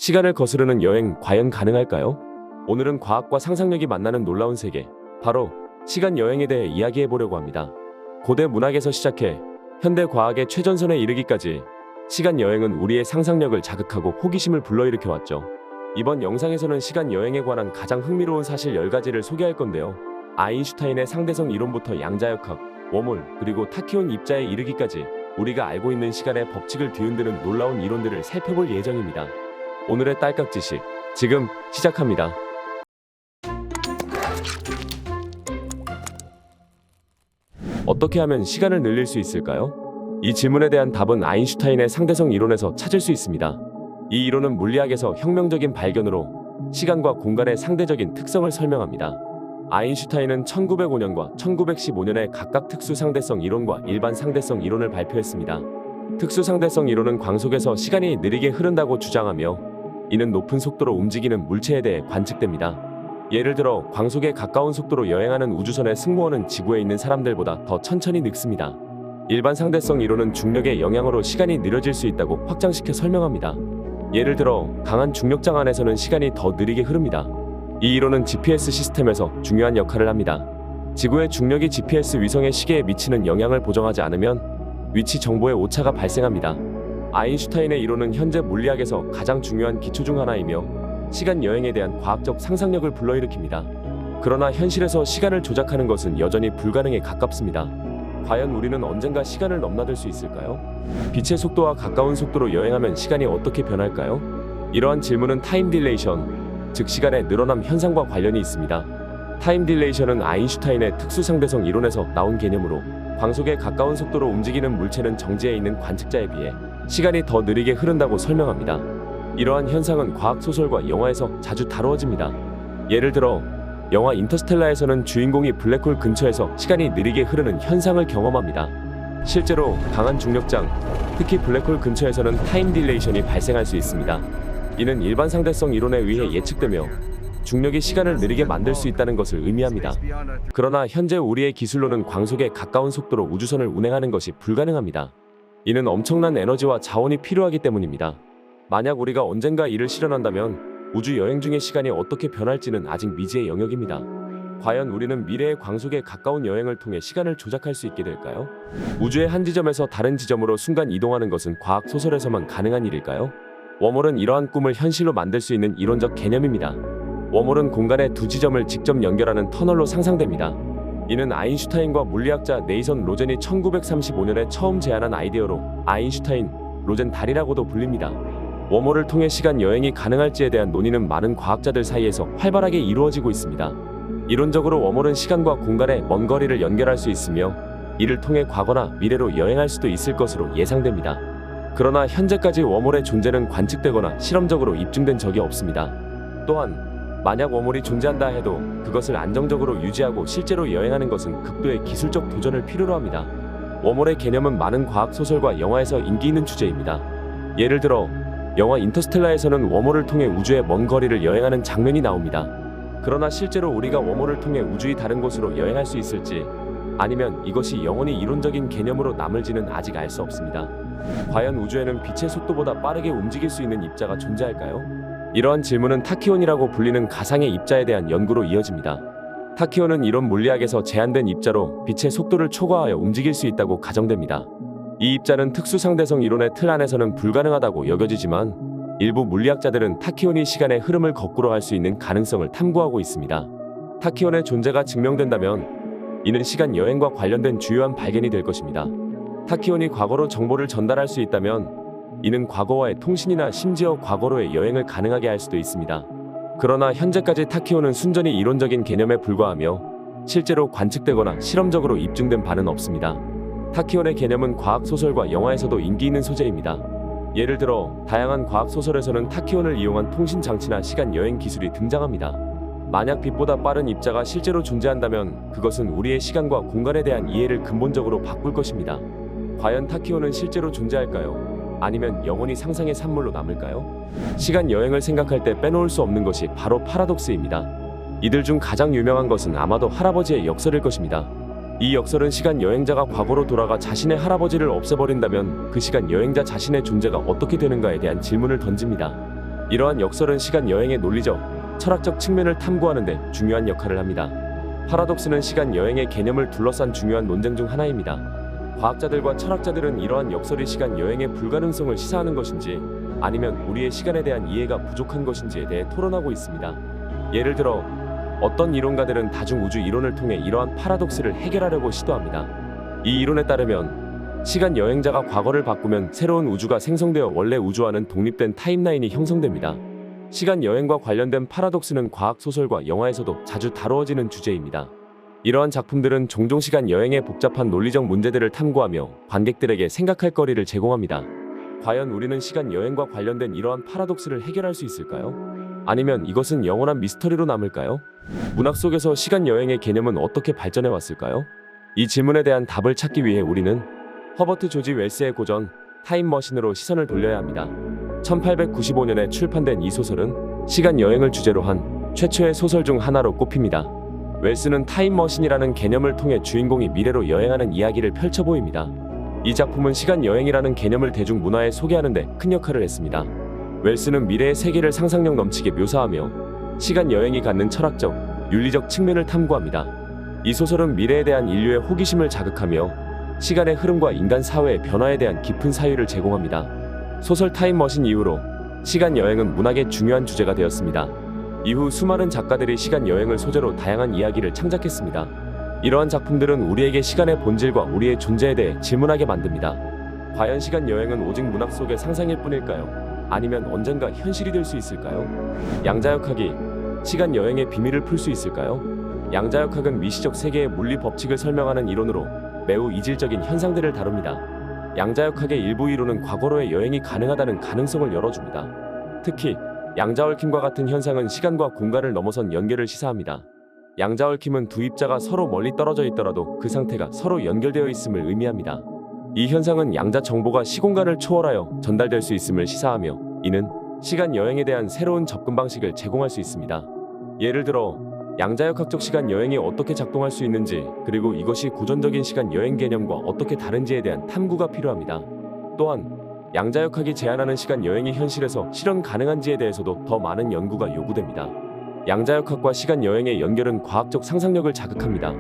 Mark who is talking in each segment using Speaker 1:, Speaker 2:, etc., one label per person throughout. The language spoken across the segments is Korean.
Speaker 1: 시간을 거스르는 여행 과연 가능할까요? 오늘은 과학과 상상력이 만나는 놀라운 세계, 바로 시간 여행에 대해 이야기해 보려고 합니다. 고대 문학에서 시작해 현대 과학의 최전선에 이르기까지 시간 여행은 우리의 상상력을 자극하고 호기심을 불러일으켜 왔죠. 이번 영상에서는 시간 여행에 관한 가장 흥미로운 사실 10가지를 소개할 건데요. 아인슈타인의 상대성 이론부터 양자역학, 웜홀, 그리고 타키온 입자에 이르기까지 우리가 알고 있는 시간의 법칙을 뒤흔드는 놀라운 이론들을 살펴볼 예정입니다. 오늘의 딸깍 지식, 지금 시작합니다. 어떻게 하면 시간을 늘릴 수 있을까요? 이 질문에 대한 답은 아인슈타인의 상대성 이론에서 찾을 수 있습니다. 이 이론은 물리학에서 혁명적인 발견으로 시간과 공간의 상대적인 특성을 설명합니다. 아인슈타인은 1905년과 1915년에 각각 특수 상대성 이론과 일반 상대성 이론을 발표했습니다. 특수 상대성 이론은 광속에서 시간이 느리게 흐른다고 주장하며 이는 높은 속도로 움직이는 물체에 대해 관측됩니다. 예를 들어 광속에 가까운 속도로 여행하는 우주선의 승무원은 지구에 있는 사람들보다 더 천천히 늙습니다. 일반 상대성 이론은 중력의 영향으로 시간이 느려질 수 있다고 확장시켜 설명합니다. 예를 들어 강한 중력장 안에서는 시간이 더 느리게 흐릅니다. 이 이론은 GPS 시스템에서 중요한 역할을 합니다. 지구의 중력이 GPS 위성의 시계에 미치는 영향을 보정하지 않으면 위치 정보에 오차가 발생합니다. 아인슈타인의 이론은 현재 물리학에서 가장 중요한 기초 중 하나이며 시간 여행에 대한 과학적 상상력을 불러일으킵니다. 그러나 현실에서 시간을 조작하는 것은 여전히 불가능에 가깝습니다. 과연 우리는 언젠가 시간을 넘나들 수 있을까요? 빛의 속도와 가까운 속도로 여행하면 시간이 어떻게 변할까요? 이러한 질문은 타임 딜레이션, 즉 시간의 늘어남 현상과 관련이 있습니다. 타임 딜레이션은 아인슈타인의 특수상대성 이론에서 나온 개념으로 광속에 가까운 속도로 움직이는 물체는 정지해 있는 관측자에 비해 시간이 더 느리게 흐른다고 설명합니다. 이러한 현상은 과학 소설과 영화에서 자주 다루어집니다. 예를 들어 영화 인터스텔라에서는 주인공이 블랙홀 근처에서 시간이 느리게 흐르는 현상을 경험합니다. 실제로 강한 중력장, 특히 블랙홀 근처에서는 타임 딜레이션이 발생할 수 있습니다. 이는 일반 상대성 이론에 의해 예측되며 중력이 시간을 느리게 만들 수 있다는 것을 의미합니다. 그러나 현재 우리의 기술로는 광속에 가까운 속도로 우주선을 운행하는 것이 불가능합니다. 이는 엄청난 에너지와 자원이 필요하기 때문입니다. 만약 우리가 언젠가 이를 실현한다면 우주 여행 중의 시간이 어떻게 변할지는 아직 미지의 영역입니다. 과연 우리는 미래의 광속에 가까운 여행을 통해 시간을 조작할 수 있게 될까요? 우주의 한 지점에서 다른 지점으로 순간 이동하는 것은 과학 소설에서만 가능한 일일까요? 웜홀은 이러한 꿈을 현실로 만들 수 있는 이론적 개념입니다. 웜홀은 공간의 두 지점을 직접 연결하는 터널로 상상됩니다. 이는 아인슈타인과 물리학자 네이선 로젠이 1935년에 처음 제안한 아이디어로 아인슈타인 로젠 달이라고도 불립니다. 웜홀을 통해 시간 여행이 가능할지에 대한 논의는 많은 과학자들 사이에서 활발하게 이루어지고 있습니다. 이론적으로 웜홀은 시간과 공간의 먼 거리를 연결할 수 있으며 이를 통해 과거나 미래로 여행할 수도 있을 것으로 예상됩니다. 그러나 현재까지 웜홀의 존재는 관측되거나 실험적으로 입증된 적이 없습니다. 또한 만약 웜홀이 존재한다 해도 그것을 안정적으로 유지하고 실제로 여행하는 것은 극도의 기술적 도전을 필요로 합니다. 웜홀의 개념은 많은 과학 소설과 영화에서 인기 있는 주제입니다. 예를 들어 영화 인터스텔라에서는 웜홀을 통해 우주의 먼 거리를 여행하는 장면이 나옵니다. 그러나 실제로 우리가 웜홀을 통해 우주의 다른 곳으로 여행할 수 있을지, 아니면 이것이 영원히 이론적인 개념으로 남을지는 아직 알 수 없습니다. 과연 우주에는 빛의 속도보다 빠르게 움직일 수 있는 입자가 존재할까요? 이러한 질문은 타키온이라고 불리는 가상의 입자에 대한 연구로 이어집니다. 타키온은 이론 물리학에서 제한된 입자로 빛의 속도를 초과하여 움직일 수 있다고 가정됩니다. 이 입자는 특수상대성 이론의 틀 안에서는 불가능하다고 여겨지지만 일부 물리학자들은 타키온이 시간의 흐름을 거꾸로 할 수 있는 가능성을 탐구하고 있습니다. 타키온의 존재가 증명된다면 이는 시간 여행과 관련된 주요한 발견이 될 것입니다. 타키온이 과거로 정보를 전달할 수 있다면 이는 과거와의 통신이나 심지어 과거로의 여행을 가능하게 할 수도 있습니다. 그러나 현재까지 타키온은 순전히 이론적인 개념에 불과하며 실제로 관측되거나 실험적으로 입증된 바는 없습니다. 타키온의 개념은 과학 소설과 영화에서도 인기 있는 소재입니다. 예를 들어 다양한 과학 소설에서는 타키온을 이용한 통신 장치나 시간 여행 기술이 등장합니다. 만약 빛보다 빠른 입자가 실제로 존재한다면 그것은 우리의 시간과 공간에 대한 이해를 근본적으로 바꿀 것입니다. 과연 타키온은 실제로 존재할까요? 아니면 영원히 상상의 산물로 남을까요? 시간 여행을 생각할 때 빼놓을 수 없는 것이 바로 파라독스입니다. 이들 중 가장 유명한 것은 아마도 할아버지의 역설일 것입니다. 이 역설은 시간 여행자가 과거로 돌아가 자신의 할아버지를 없애버린다면 그 시간 여행자 자신의 존재가 어떻게 되는가에 대한 질문을 던집니다. 이러한 역설은 시간 여행의 논리적, 철학적 측면을 탐구하는 데 중요한 역할을 합니다. 파라독스는 시간 여행의 개념을 둘러싼 중요한 논쟁 중 하나입니다. 과학자들과 철학자들은 이러한 역설이 시간 여행의 불가능성을 시사하는 것인지 아니면 우리의 시간에 대한 이해가 부족한 것인지에 대해 토론하고 있습니다. 예를 들어 어떤 이론가들은 다중우주 이론을 통해 이러한 파라독스를 해결하려고 시도합니다. 이 이론에 따르면 시간 여행자가 과거를 바꾸면 새로운 우주가 생성되어 원래 우주와는 독립된 타임라인이 형성됩니다. 시간 여행과 관련된 파라독스는 과학 소설과 영화에서도 자주 다루어지는 주제입니다. 이러한 작품들은 종종 시간 여행의 복잡한 논리적 문제들을 탐구하며 관객들에게 생각할 거리를 제공합니다. 과연 우리는 시간 여행과 관련된 이러한 파라독스를 해결할 수 있을까요? 아니면 이것은 영원한 미스터리로 남을까요? 문학 속에서 시간 여행의 개념은 어떻게 발전해 왔을까요? 이 질문에 대한 답을 찾기 위해 우리는 허버트 조지 웰스의 고전 타임머신으로 시선을 돌려야 합니다. 1895년에 출판된 이 소설은 시간 여행을 주제로 한 최초의 소설 중 하나로 꼽힙니다. 웰스는 타임머신이라는 개념을 통해 주인공이 미래로 여행하는 이야기를 펼쳐 보입니다. 이 작품은 시간 여행이라는 개념을 대중문화에 소개하는 데 큰 역할을 했습니다. 웰스는 미래의 세계를 상상력 넘치게 묘사하며 시간 여행이 갖는 철학적, 윤리적 측면을 탐구합니다. 이 소설은 미래에 대한 인류의 호기심을 자극하며 시간의 흐름과 인간 사회의 변화에 대한 깊은 사유를 제공합니다. 소설 타임머신 이후로 시간 여행은 문학의 중요한 주제가 되었습니다. 이후 수많은 작가들이 시간 여행을 소재로 다양한 이야기를 창작했습니다. 이러한 작품들은 우리에게 시간의 본질과 우리의 존재에 대해 질문하게 만듭니다. 과연 시간 여행은 오직 문학 속의 상상일 뿐일까요? 아니면 언젠가 현실이 될 수 있을까요? 양자역학이 시간 여행의 비밀을 풀 수 있을까요? 양자역학은 미시적 세계의 물리 법칙을 설명하는 이론으로 매우 이질적인 현상들을 다룹니다. 양자역학의 일부 이론은 과거로의 여행이 가능하다는 가능성을 열어줍니다. 특히 양자얽힘과 같은 현상은 시간과 공간을 넘어선 연결을 시사합니다. 양자얽힘은 두 입자가 서로 멀리 떨어져 있더라도 그 상태가 서로 연결되어 있음을 의미합니다. 이 현상은 양자 정보가 시공간을 초월하여 전달될 수 있음을 시사하며 이는 시간 여행에 대한 새로운 접근 방식을 제공할 수 있습니다. 예를 들어 양자역학적 시간 여행이 어떻게 작동할 수 있는지 그리고 이것이 고전적인 시간 여행 개념과 어떻게 다른지에 대한 탐구가 필요합니다. 또한 양자역학이 제안하는 시간 여행이 현실에서 실현 가능한지에 대해서도 더 많은 연구가 요구됩니다. 양자역학과 시간 여행의 연결은 과학적 상상력을 자극합니다.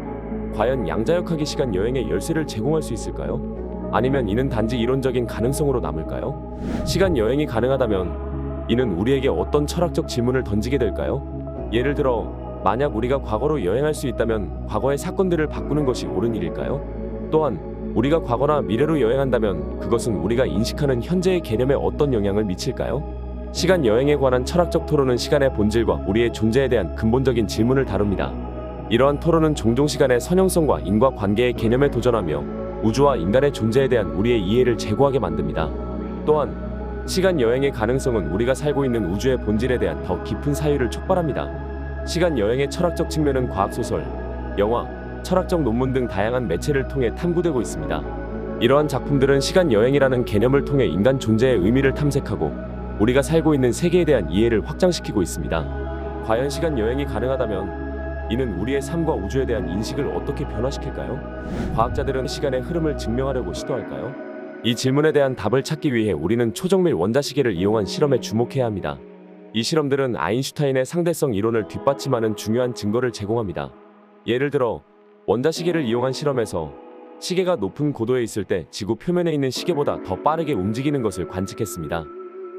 Speaker 1: 과연 양자역학이 시간 여행의 열쇠를 제공할 수 있을까요? 아니면 이는 단지 이론적인 가능성으로 남을까요? 시간 여행이 가능하다면 이는 우리에게 어떤 철학적 질문을 던지게 될까요? 예를 들어 만약 우리가 과거로 여행할 수 있다면 과거의 사건들을 바꾸는 것이 옳은 일일까요? 또한 우리가 과거나 미래로 여행한다면 그것은 우리가 인식하는 현재의 개념에 어떤 영향을 미칠까요? 시간 여행에 관한 철학적 토론은 시간의 본질과 우리의 존재에 대한 근본적인 질문을 다룹니다. 이러한 토론은 종종 시간의 선형성과 인과관계의 개념에 도전하며 우주와 인간의 존재에 대한 우리의 이해를 제고하게 만듭니다. 또한 시간 여행의 가능성은 우리가 살고 있는 우주의 본질에 대한 더 깊은 사유를 촉발합니다. 시간 여행의 철학적 측면은 과학소설, 영화, 철학적 논문 등 다양한 매체를 통해 탐구되고 있습니다. 이러한 작품들은 시간 여행이라는 개념을 통해 인간 존재의 의미를 탐색하고 우리가 살고 있는 세계에 대한 이해를 확장시키고 있습니다. 과연 시간 여행이 가능하다면 이는 우리의 삶과 우주에 대한 인식을 어떻게 변화시킬까요? 과학자들은 시간의 흐름을 증명하려고 시도할까요? 이 질문에 대한 답을 찾기 위해 우리는 초정밀 원자시계를 이용한 실험에 주목해야 합니다. 이 실험들은 아인슈타인의 상대성 이론을 뒷받침하는 중요한 증거를 제공합니다. 예를 들어 원자시계를 이용한 실험에서 시계가 높은 고도에 있을 때 지구 표면에 있는 시계보다 더 빠르게 움직이는 것을 관측했습니다.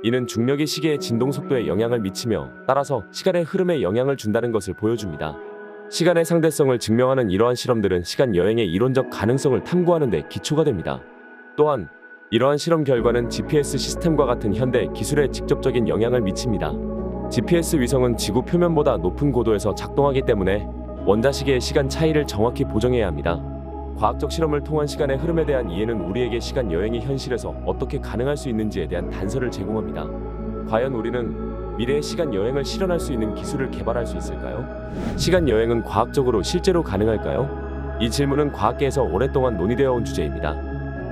Speaker 1: 이는 중력이 시계의 진동 속도에 영향을 미치며 따라서 시간의 흐름에 영향을 준다는 것을 보여줍니다. 시간의 상대성을 증명하는 이러한 실험들은 시간 여행의 이론적 가능성을 탐구하는 데 기초가 됩니다. 또한 이러한 실험 결과는 GPS 시스템과 같은 현대 기술에 직접적인 영향을 미칩니다. GPS 위성은 지구 표면보다 높은 고도에서 작동하기 때문에 원자시계의 시간 차이를 정확히 보정해야 합니다. 과학적 실험을 통한 시간의 흐름에 대한 이해는 우리에게 시간 여행이 현실에서 어떻게 가능할 수 있는지에 대한 단서를 제공합니다. 과연 우리는 미래의 시간 여행을 실현할 수 있는 기술을 개발할 수 있을까요? 시간 여행은 과학적으로 실제로 가능할까요? 이 질문은 과학계에서 오랫동안 논의되어 온 주제입니다.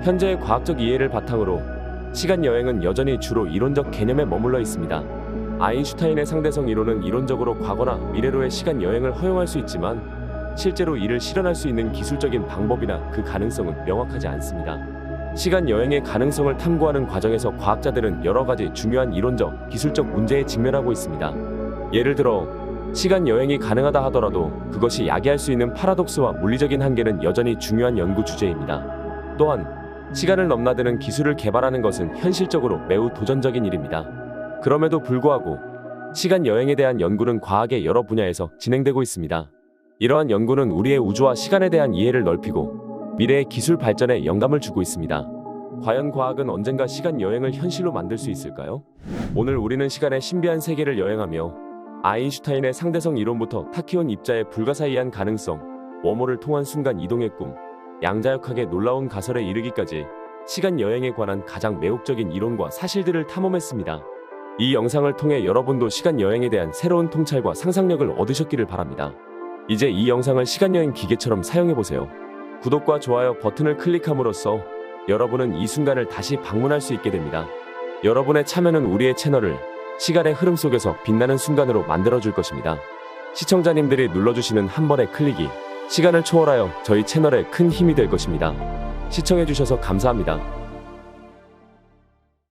Speaker 1: 현재의 과학적 이해를 바탕으로 시간 여행은 여전히 주로 이론적 개념에 머물러 있습니다. 아인슈타인의 상대성 이론은 이론적으로 과거나 미래로의 시간 여행을 허용할 수 있지만 실제로 이를 실현할 수 있는 기술적인 방법이나 그 가능성은 명확하지 않습니다. 시간 여행의 가능성을 탐구하는 과정에서 과학자들은 여러 가지 중요한 이론적, 기술적 문제에 직면하고 있습니다. 예를 들어 시간 여행이 가능하다 하더라도 그것이 야기할 수 있는 파라독스와 물리적인 한계는 여전히 중요한 연구 주제입니다. 또한 시간을 넘나드는 기술을 개발하는 것은 현실적으로 매우 도전적인 일입니다. 그럼에도 불구하고 시간 여행에 대한 연구는 과학의 여러 분야에서 진행되고 있습니다. 이러한 연구는 우리의 우주와 시간에 대한 이해를 넓히고 미래의 기술 발전에 영감을 주고 있습니다. 과연 과학은 언젠가 시간 여행을 현실로 만들 수 있을까요? 오늘 우리는 시간의 신비한 세계를 여행하며 아인슈타인의 상대성 이론부터 타키온 입자의 불가사의한 가능성, 웜홀을 통한 순간 이동의 꿈, 양자역학의 놀라운 가설에 이르기까지 시간 여행에 관한 가장 매혹적인 이론과 사실들을 탐험했습니다. 이 영상을 통해 여러분도 시간 여행에 대한 새로운 통찰과 상상력을 얻으셨기를 바랍니다. 이제 이 영상을 시간여행 기계처럼 사용해보세요. 구독과 좋아요 버튼을 클릭함으로써 여러분은 이 순간을 다시 방문할 수 있게 됩니다. 여러분의 참여는 우리의 채널을 시간의 흐름 속에서 빛나는 순간으로 만들어줄 것입니다. 시청자님들이 눌러주시는 한 번의 클릭이 시간을 초월하여 저희 채널에 큰 힘이 될 것입니다. 시청해주셔서 감사합니다.